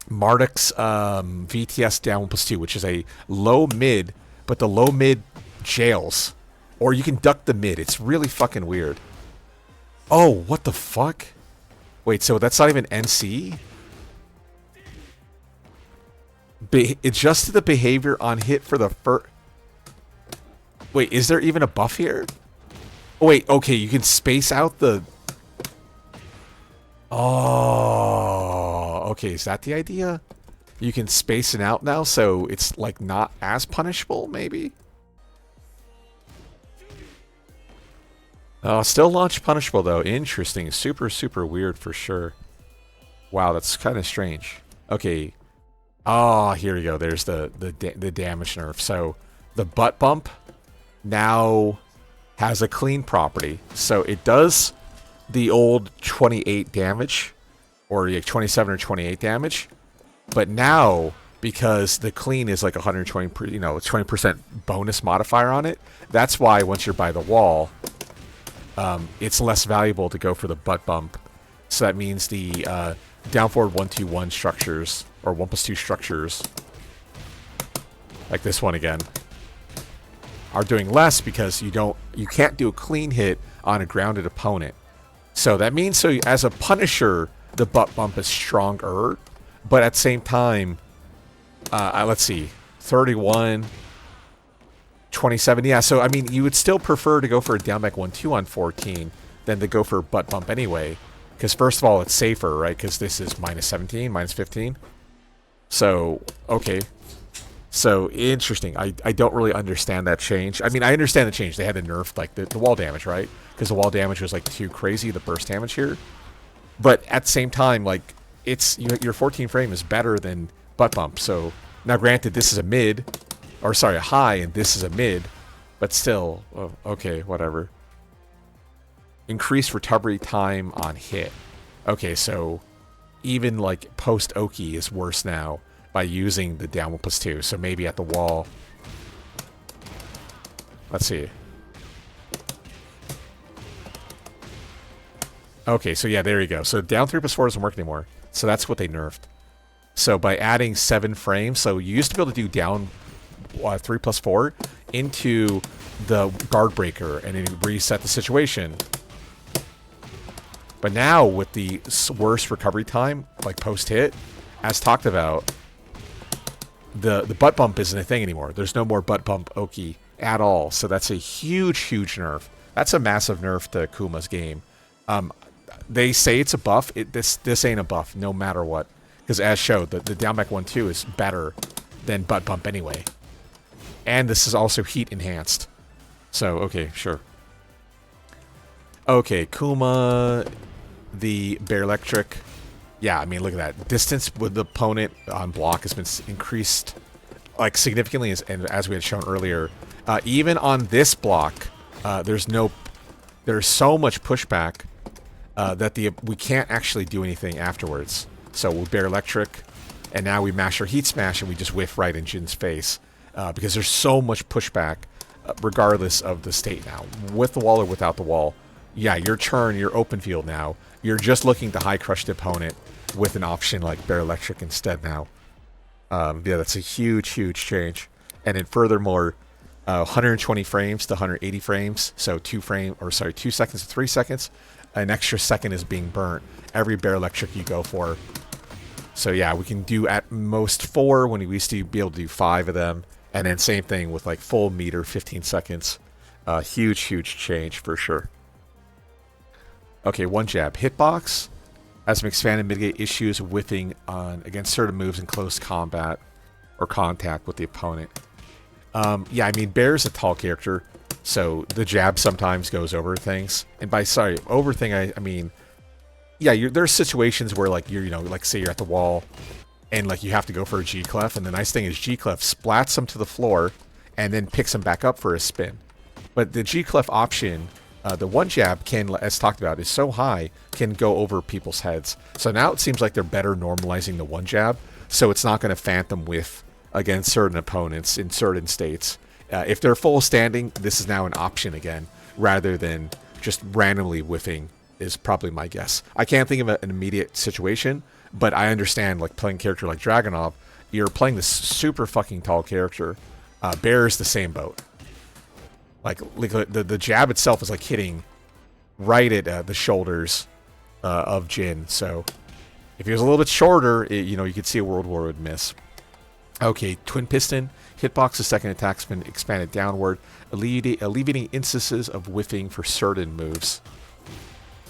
Marduk's VTS down 1+2, which is a low mid, but the low mid jails. Or you can duck the mid. It's really fucking weird. Oh, what the fuck? Wait, so that's not even NC? Adjusted the behavior on hit for the first... Wait, is there even a buff here? Oh, wait, okay, you can space out the... Oh, okay, is that the idea? You can space it out now, so it's, like, not as punishable, maybe? Still launch punishable, though. Interesting. Super, super weird for sure. Wow, that's kind of strange. Okay. Oh, here we go. There's the damage nerf. So, the butt bump now has a clean property. So, it does the old 28 damage, or 27 or 28 damage. But now, because the clean is like 120, 20% bonus modifier on it, that's why once you're by the wall... it's less valuable to go for the butt bump. So that means the down forward 1-2-1 structures, or 1+2 structures, like this one again, are doing less because you can't do a clean hit on a grounded opponent. So that means as a punisher, the butt bump is stronger, but at the same time, let's see, 31. 27, yeah, so I mean, you would still prefer to go for a down back 1-2 on 14 than to go for a butt bump anyway. Because first of all, it's safer, right? Because this is minus 17, minus 15. So, okay. So, interesting. I don't really understand that change. I mean, I understand the change. They had to nerf, like, the wall damage, right? Because the wall damage was, like, too crazy, the burst damage here. But at the same time, like, your 14 frame is better than butt bump. So, now granted, this is a mid... Or sorry, a high, and this is a mid. But still, okay, whatever. Increased recovery time on hit. Okay, so even like post Oki is worse now by using the down 1+2. So maybe at the wall. Let's see. Okay, so yeah, there you go. So down 3+4 doesn't work anymore. So that's what they nerfed. So by adding 7 frames, so you used to be able to do down 3+4 into the guard breaker and then reset the situation. But now with the worse recovery time, like post hit, as talked about, the butt bump isn't a thing anymore. There's no more butt bump Oki at all. So that's a huge, huge nerf. That's a massive nerf to Kuma's game. They say it's a buff. This ain't a buff, no matter what. Because as showed, the down back 1-2 is better than butt bump anyway. And this is also heat enhanced. So, okay, sure. Okay, Kuma, the Bear Electric. Yeah, I mean, look at that. Distance with the opponent on block has been increased like significantly, as we had shown earlier. Even on this block, there's so much pushback that we can't actually do anything afterwards. So we'll Bear Electric, and now we mash our Heat Smash, and we just whiff right in Jin's face. Because there's so much pushback, regardless of the state now. With the wall or without the wall. Yeah, your turn, your open field now. You're just looking to high crush the opponent with an option like Bear Electric instead now. Yeah, that's a huge, huge change. And then furthermore, 120 frames to 180 frames. So 2 seconds to 3 seconds. An extra second is being burnt every Bear Electric you go for. So yeah, we can do at most 4 when we used to be able to do 5 of them. And then same thing with like full meter, 15 seconds. Huge, huge change for sure. Okay, one jab. Hitbox has some expanded mitigate issues whiffing against certain moves in close combat or contact with the opponent. Yeah, I mean, Bear's a tall character, so the jab sometimes goes over things. And by over thing, I mean, yeah, there's situations where like like say you're at the wall, and like you have to go for a G-Clef, and the nice thing is G-Clef splats him to the floor, and then picks him back up for a spin. But the G-Clef option, the one jab can, as talked about, is so high, can go over people's heads. So now it seems like they're better normalizing the one jab, so it's not going to phantom whiff against certain opponents in certain states. If they're full standing, this is now an option again, rather than just randomly whiffing, is probably my guess. I can't think of an immediate situation, but I understand, like, playing a character like Dragunov, you're playing this super fucking tall character. Bear is the same boat. Like the jab itself is like hitting right at the shoulders of Jin. So if he was a little bit shorter, you could see a World War would miss. Okay, Twin Piston. Hitbox's second attack's been expanded downward, alleviating instances of whiffing for certain moves.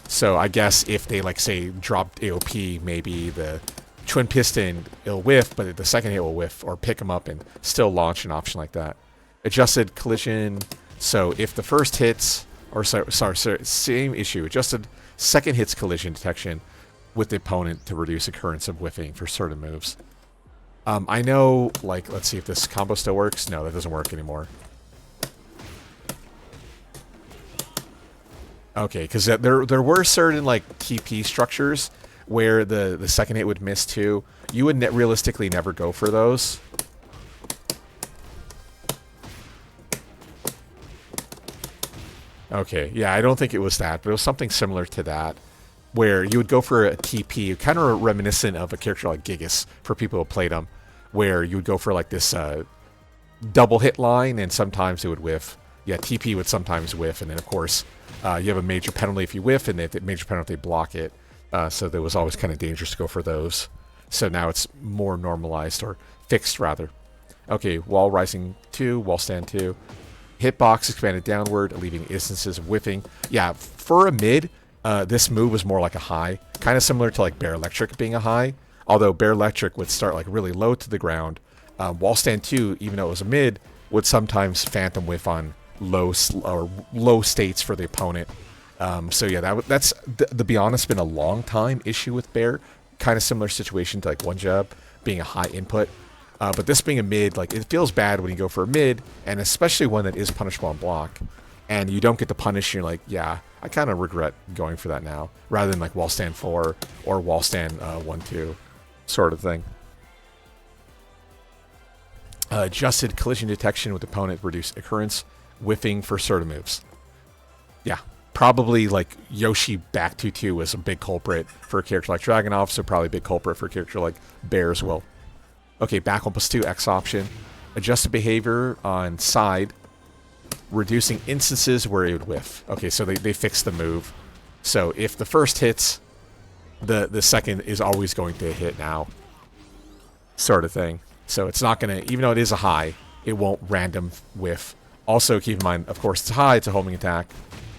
So I guess if they, like, say, dropped AOP, maybe the Twin Piston, it'll whiff, but the second hit will whiff, or pick him up and still launch an option like that. Adjusted collision. So if the first hits, or sorry, same issue, adjusted second hits collision detection with the opponent to reduce occurrence of whiffing for certain moves. I know, like, let's see if this combo still works. No, that doesn't work anymore. Okay, because there were certain, like, TP structures where the second hit would miss too. You would realistically never go for those. Okay, yeah, I don't think it was that, but it was something similar to that, where you would go for a TP, kind of reminiscent of a character like Gigas, for people who played him, where you would go for like this double hit line, and sometimes it would whiff. Yeah, TP would sometimes whiff, and then of course you have a major penalty if you whiff, and if the major penalty block it. So that was always kind of dangerous to go for those. So now it's more normalized, or fixed rather. Okay, wall rising 2, wall stand 2. Hitbox expanded downward, leaving instances of whiffing. Yeah, for a mid, this move was more like a high. Kind of similar to like Bear Electric being a high. Although Bear Electric would start like really low to the ground. Wall stand 2, even though it was a mid, would sometimes phantom whiff on low states for the opponent. So yeah, that's to be honest, been a long time issue with Bear. Kind of similar situation to like one jab being a high input. But this being a mid, like, it feels bad when you go for a mid, and especially one that is punishable on block, and you don't get to punish, you're like, yeah, I kind of regret going for that now, rather than like wall stand 4 or wall stand 1-2 sort of thing. Adjusted collision detection with opponent, reduce occurrence, whiffing for certain moves. Yeah, probably like Yoshi back 2-2 was a big culprit for a character like Dragunov, so probably a big culprit for a character like Bear as well. Okay, back 1+2, X option. Adjusted behavior on side, reducing instances where it would whiff. Okay, so they fixed the move. So if the first hits, the second is always going to hit now. Sort of thing. So it's not going to, even though it is a high, it won't random whiff. Also, keep in mind, of course, it's high, it's a homing attack.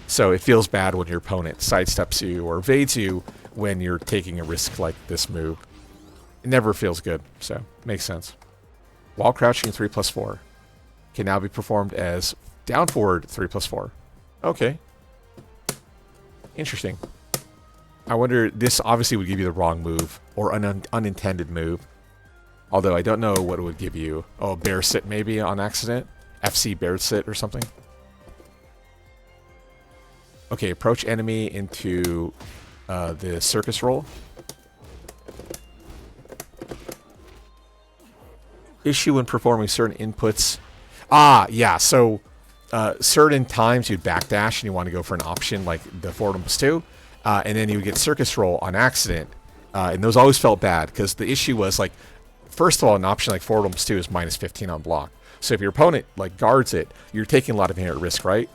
So it feels bad when your opponent sidesteps you or evades you when you're taking a risk like this move. It never feels good, so makes sense. While crouching 3+4 can now be performed as down forward 3+4. Okay. Interesting. I wonder, this obviously would give you the wrong move or an unintended move. Although I don't know what it would give you. Oh, bear sit maybe on accident? FC bear sit or something? Okay, approach enemy into the circus roll. Issue when performing certain inputs. Ah, yeah, so certain times you'd backdash and you want to go for an option like the forward 1+2, and then you would get circus roll on accident. And those always felt bad because the issue was like, first of all, an option like forward 1+2 is -15 on block. So if your opponent like guards it, you're taking a lot of inherent risk, right?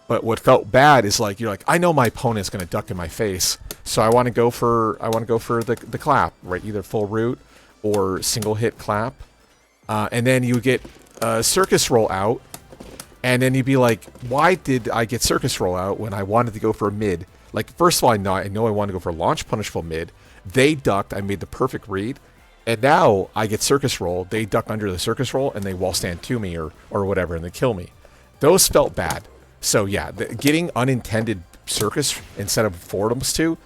But what felt bad is like, you're like, I know my opponent's going to duck in my face, so I want to go for the clap, right? Either full root or single hit clap. And then you get circus roll out, and then you'd be like, why did I get circus roll out when I wanted to go for a mid? Like, first of all, I know I wanted to go for a launch punishable mid. They ducked, I made the perfect read, and now I get circus roll. They duck under the circus roll, and they wall stand to me or whatever, and they kill me. Those felt bad. So yeah, getting unintended circus instead of forward 1+2,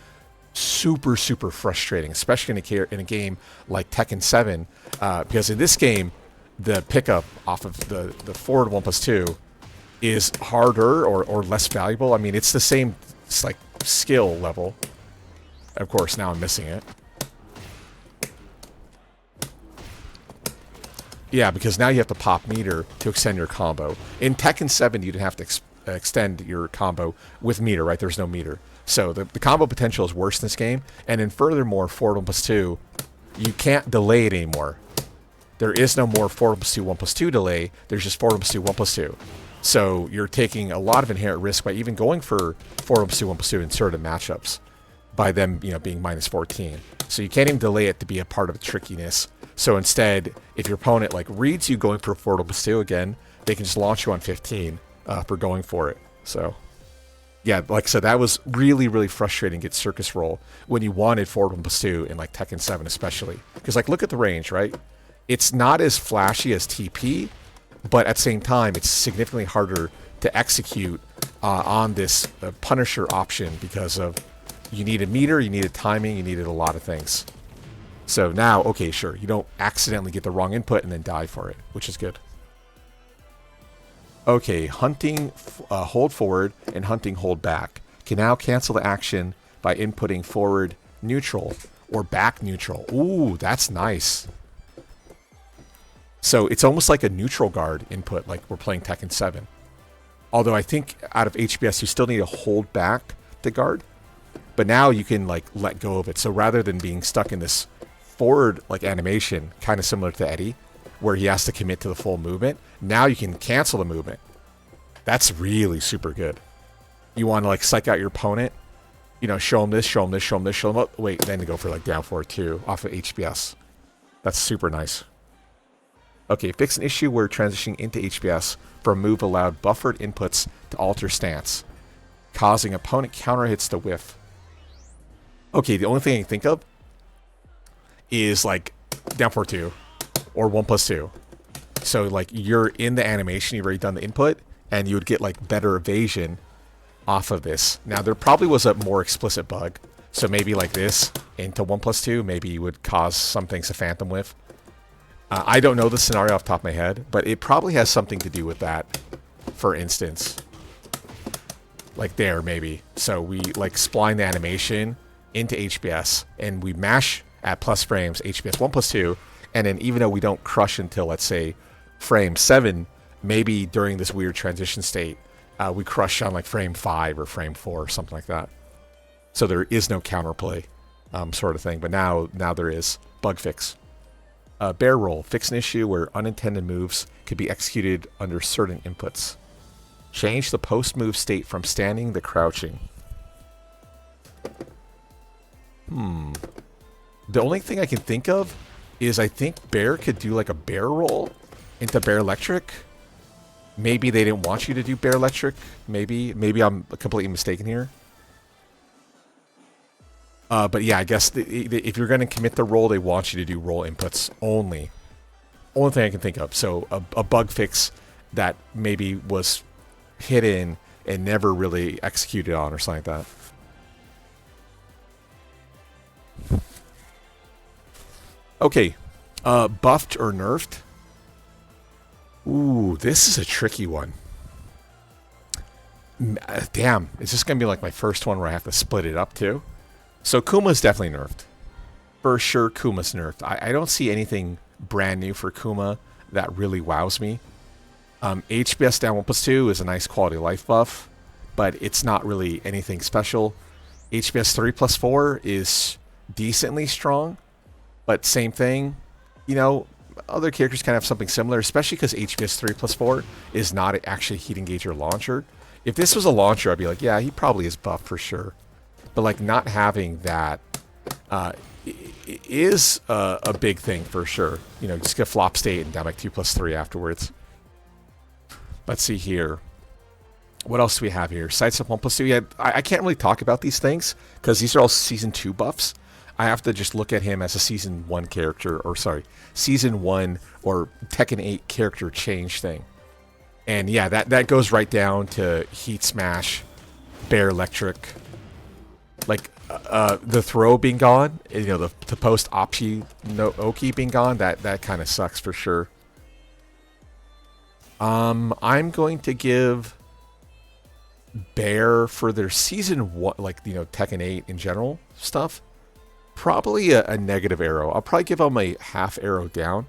super, super frustrating, especially in a game like Tekken 7, because in this game, the pickup off of the forward 1+2 is harder or less valuable. I mean, it's the same, it's like skill level. Of course, now I'm missing it. Yeah, because now you have to pop meter to extend your combo. In Tekken 7, you didn't have to extend your combo with meter, right? There's no meter. So the combo potential is worse in this game. And then furthermore, forward 1+2, you can't delay it anymore. There is no more forward 1+2, 1+2 delay. There's just forward 1+2, 1+2. So you're taking a lot of inherent risk by even going for forward 1+2, 1+2 in certain matchups by them, being -14. So you can't even delay it to be a part of the trickiness. So instead, if your opponent like reads you going for forward 1+2 again, they can just launch you on 15 for going for it. So yeah, like I said, that was really, really frustrating to get circus roll when you wanted forward 1+2 in like Tekken 7 especially. Because like, look at the range, right? It's not as flashy as TP, but at the same time, it's significantly harder to execute on this Punisher option because of you needed meter, you needed timing, you needed a lot of things. So now, okay, sure, you don't accidentally get the wrong input and then die for it, which is good. Okay, hunting hold forward and hunting hold back can now cancel the action by inputting forward neutral or back neutral. Ooh, that's nice. So it's almost like a neutral guard input, like we're playing Tekken 7. Although I think out of HBS, you still need to hold back the guard. But now you can like let go of it. So rather than being stuck in this forward like animation, kind of similar to Eddie, where he has to commit to the full movement, now you can cancel the movement. That's really super good. You want to like psych out your opponent, show him this, show him this, show him this, show him, oh, wait, then to go for like down forward 2 off of HBS. That's super nice. Okay, fix an issue where transitioning into HBS for a move allowed buffered inputs to alter stance, causing opponent counter hits to whiff. Okay, the only thing I can think of is like down forward 2 or 1+2. So like you're in the animation, you've already done the input, and you would get like better evasion off of this. Now there probably was a more explicit bug. So maybe like this into 1+2, maybe you would cause some things to phantom whiff. I don't know the scenario off the top of my head, but it probably has something to do with that. For instance, like there maybe. So we like spline the animation into HBS, and we mash at plus frames HBS 1+2, and then even though we don't crush until, let's say, frame 7, maybe during this weird transition state, we crush on like frame 5 or frame 4 or something like that. So there is no counterplay sort of thing, but now there is. Bug fix. Bear roll. Fix an issue where unintended moves could be executed under certain inputs. Change the post-move state from standing to crouching. The only thing I can think of is I think Bear could do like a bear roll into Bear Electric. Maybe they didn't want you to do Bear Electric. Maybe I'm completely mistaken here. But yeah, I guess if you're going to commit the roll, they want you to do roll inputs only. Only thing I can think of. So a bug fix that maybe was hidden and never really executed on or something like that. Okay. Buffed or nerfed? Ooh, this is a tricky one. Damn, is this going to be like my first one where I have to split it up too? So Kuma's definitely nerfed. For sure, Kuma's nerfed. I don't see anything brand new for Kuma that really wows me. HBS down 1+2 is a nice quality of life buff, but it's not really anything special. HBS 3+4 is decently strong, but same thing. You know, other characters kind of have something similar, especially because HBS 3+4 is not actually a heat engager launcher. If this was a launcher, I'd be like, yeah, he probably is buffed for sure. But like not having that is a big thing for sure. You know, just get flop state and down like 2+3 afterwards. Let's see here. What else do we have here? Sidestep 1+2. Yeah, I can't really talk about these things because these are all Season 2 buffs. I have to just look at him as a Season 1 character, or sorry, Season 1 or Tekken 8 character change thing. And yeah, that goes right down to Heat Smash, Bear Electric, like the throw being gone, you know, the post Opshi no Oki being gone, that kind of sucks for sure. I'm going to give Bear for their Season 1, like, you know, Tekken 8 in general stuff, probably a negative arrow. I'll probably give them a half arrow down,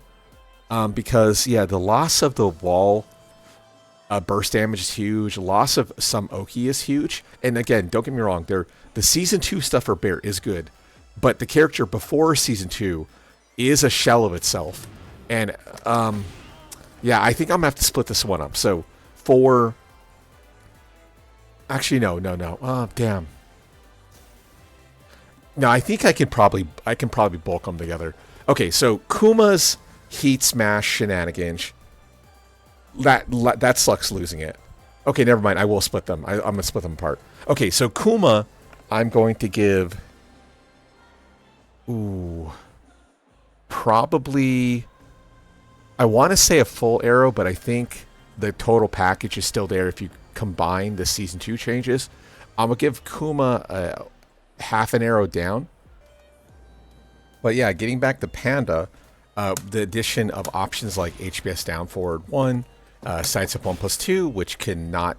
because yeah, the loss of the wall burst damage is huge. Loss of some Oki is huge. And again, don't get me wrong, the Season 2 stuff for Bear is good, but the character before Season 2 is a shell of itself. And yeah, I think I'm gonna have to split this one up. So for actually no. Oh damn. No, I think I can probably bulk them together. Okay, so Kuma's Heat Smash shenanigans. That sucks losing it. Okay, never mind. I will split them. I'm gonna split them apart. Okay, so Kuma, I'm going to give. Ooh, probably. I want to say a full arrow, but I think the total package is still there if you combine the Season 2 changes. I'm gonna give Kuma half an arrow down. But yeah, getting back to Panda, the addition of options like HBS down forward 1, sidestep 1+2, which can not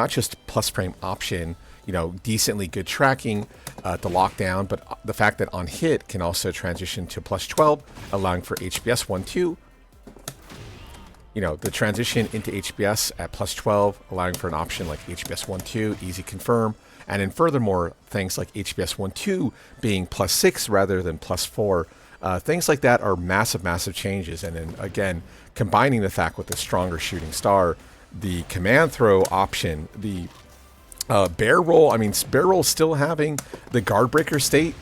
just plus frame option, you know, decently good tracking to lock down, but the fact that on hit can also transition to +12, allowing for HBS 1-2. You know, the transition into HBS at +12, allowing for an option like HBS 1-2, easy confirm. And then furthermore, things like HBS 1-2 being +6 rather than +4. Things like that are massive changes. And then again, combining the fact with the stronger shooting star, the command throw option, the bear roll, I mean, bear roll still having the guard breaker state.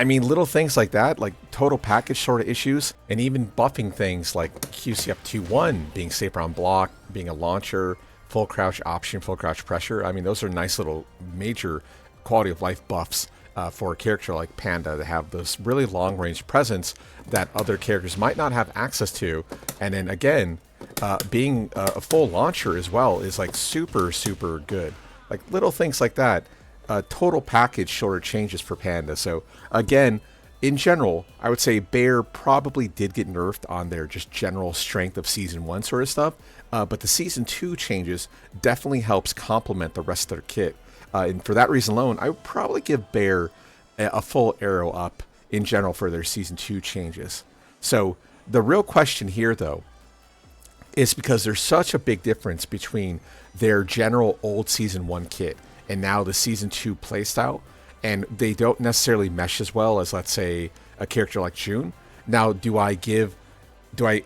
I mean, little things like that, like total package sort of issues, and even buffing things like QC up 2-1 being safer on block, being a launcher, full crouch option, full crouch pressure. I mean, those are nice little major quality of life buffs for a character like Panda to have this really long range presence that other characters might not have access to. And then again, being a full launcher as well is like super good. Like little things like that. Total package sort of changes for Panda. So again, in general, I would say Bear probably did get nerfed on their just general strength of Season 1 sort of stuff, but the Season 2 changes definitely helps complement the rest of their kit. And for that reason alone, I would probably give Bear a full arrow up in general for their Season 2 changes. So the real question here, though, is because there's such a big difference between their general old Season 1 kit and now the Season 2 playstyle, and they don't necessarily mesh as well as, let's say, a character like June. Now, do I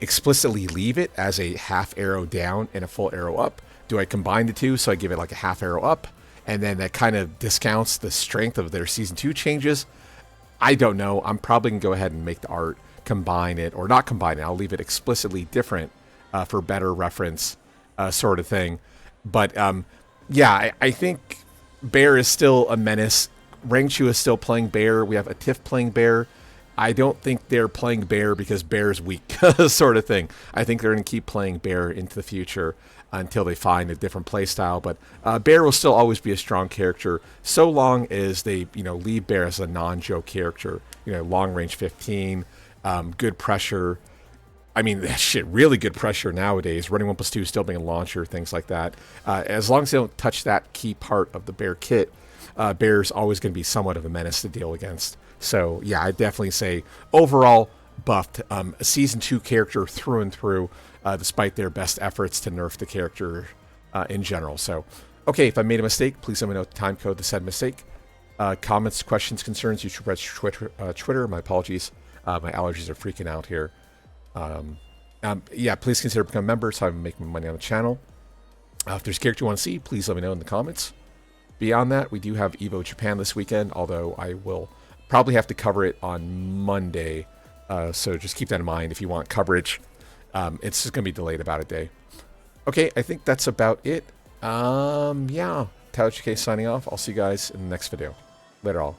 explicitly leave it as a half arrow down and a full arrow up? Do I combine the two so I give it like a half arrow up, and then that kind of discounts the strength of their Season 2 changes? I don't know. I'm probably going to go ahead and make the art combine it, or not combine it. I'll leave it explicitly different for better reference sort of thing. But yeah, I think Bear is still a menace. Rangchu is still playing Bear. We have a Tiff playing Bear. I don't think they're playing Bear because Bear's weak, sort of thing. I think they're going to keep playing Bear into the future until they find a different playstyle. But Bear will still always be a strong character, so long as they, leave Bear as a non-joke character. Long range 15, good pressure. I mean, shit, really good pressure nowadays. Running 1+2 still being a launcher, things like that. As long as they don't touch that key part of the Bear kit, Bear's always going to be somewhat of a menace to deal against. So, yeah, I definitely say overall buffed. A Season 2 character through and through, despite their best efforts to nerf the character in general. So, okay, if I made a mistake, please let me know the time code to said mistake. Comments, questions, concerns, YouTube, Twitter. My apologies. My allergies are freaking out here. Yeah, please consider becoming a member so I can make money on the channel. If there's a character you want to see, please let me know in the comments. Beyond that, we do have Evo Japan this weekend, although I will probably have to cover it on Monday. So just keep that in mind if you want coverage. It's just going to be delayed about a day. Okay, I think that's about it. Yeah, TowerHK signing off. I'll see you guys in the next video. Later all.